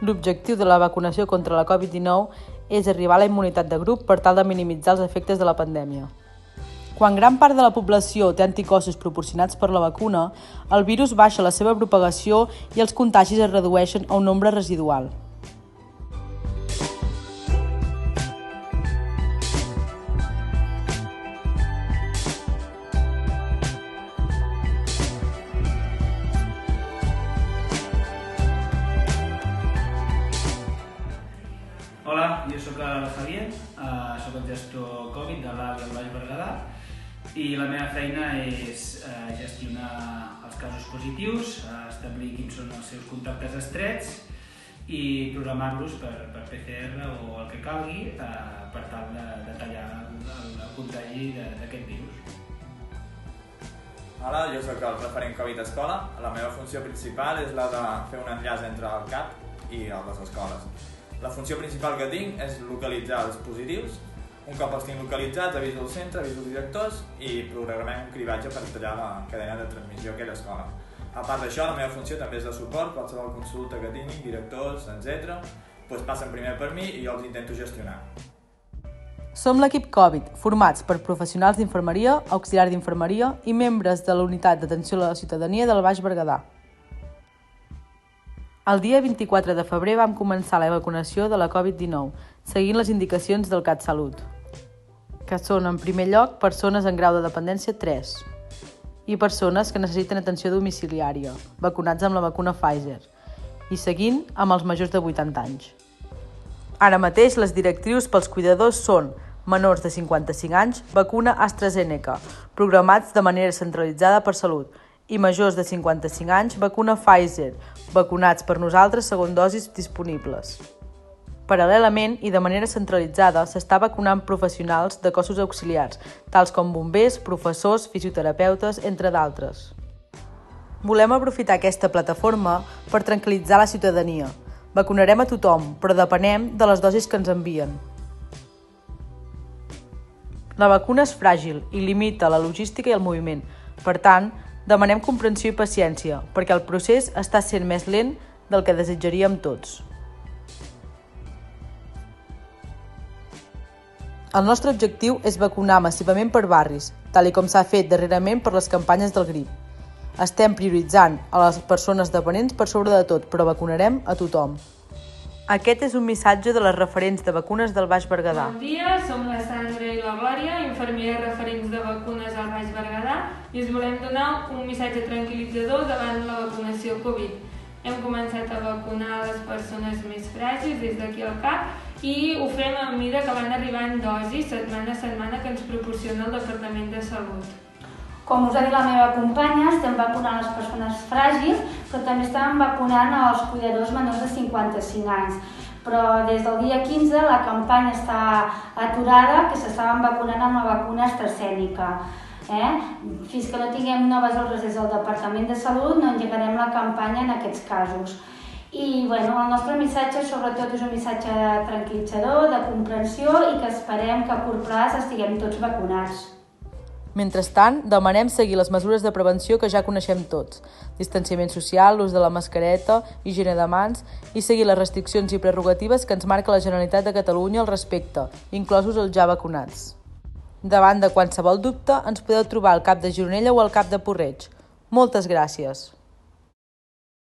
L'objectiu de la vacunació contra la Covid-19 és arribar a la immunitat de grup per tal de minimitzar els efectes de la pandèmia. Quan gran part de la població té anticossos proporcionats per la vacuna, el virus baixa la seva propagació i els contagis es redueixen a un nombre residual. Hola, jo sóc el Javier, sóc el gestor Covid de l'AVI al Baix Berguedà i la meva feina és gestionar els casos positius, establir quins són els seus contactes estrets i programar-los per PCR o el que calgui per tal de tallar el contagi d'aquest virus. Hola, jo sóc el referent Covid Escola. La meva funció principal és la de fer un enllaç entre el CAP i les escoles. La funció principal que tinc és localitzar els positius. Un cop els tinc localitzats, aviso el centre, aviso els directors i programem un cribatge per tallar la cadena de transmissió a aquella escola. A part d'això, la meva funció també és de suport, qualsevol consulta que tinguin, directors, etc. Passen primer per mi i jo els intento gestionar. Som l'equip Covid, formats per professionals d'infermeria, auxiliar d'infermeria i membres de la Unitat d'Atenció a la Ciutadania del Baix Berguedà. El dia 24 de febrer vam començar la vacunació de la Covid-19, seguint les indicacions del CatSalut, que són, en primer lloc, persones en grau de dependència 3 i persones que necessiten atenció domiciliària, vacunats amb la vacuna Pfizer, i seguint amb els majors de 80 anys. Ara mateix, les directrius pels cuidadors són menors de 55 anys, vacuna AstraZeneca, programats de manera centralitzada per Salut, i majors de 55 anys, vacuna Pfizer, vacunats per nosaltres segons dosis disponibles. Paral·lelament i de manera centralitzada s'està vacunant professionals de cossos auxiliars, tals com bombers, professors, fisioterapeutes, entre d'altres. Volem aprofitar aquesta plataforma per tranquil·litzar la ciutadania. Vacunarem a tothom, però depenem de les dosis que ens envien. La vacuna és fràgil i limita la logística i el moviment. Per tant, demanem comprensió i paciència, perquè el procés està sent més lent del que desitjaríem tots. El nostre objectiu és vacunar massivament per barris, tal com s'ha fet darrerament per les campanyes del grip. Estem prioritzant a les persones dependents per sobre de tot, però vacunarem a tothom. Aquest és un missatge de les referents de vacunes del Baix Berguedà. Bon dia, som la Sandra i la Glòria, infermeres referents de vacunes al Baix Berguedà, i us volem donar un missatge tranquil·litzador davant la vacunació Covid. Hem començat a vacunar les persones més fràgils des d'aquí al CAP i ho fem a mesura que van arribant dosis setmana a setmana que ens proporciona el Departament de Salut. Com us ha dit la meva companya, estem vacunant les persones fràgils, però també estem vacunant els cuidadors menors de 55 anys. Però des del dia 15 la campanya està aturada, que s'estaven vacunant amb la vacuna AstraZeneca. Fins que no tinguem noves ordres des del Departament de Salut no engegarem la campanya en aquests casos. I el nostre missatge sobretot és un missatge tranquil·litzador, de comprensió i que esperem que a curt termini estiguem tots vacunats. Mentrestant, demanem seguir les mesures de prevenció que ja coneixem tots, distanciament social, l'ús de la mascareta, higiene de mans i seguir les restriccions i prerrogatives que ens marca la Generalitat de Catalunya al respecte, inclosos els ja vacunats. Davant de qualsevol dubte, ens podeu trobar al CAP de Gironella o al CAP de Porreig. Moltes gràcies!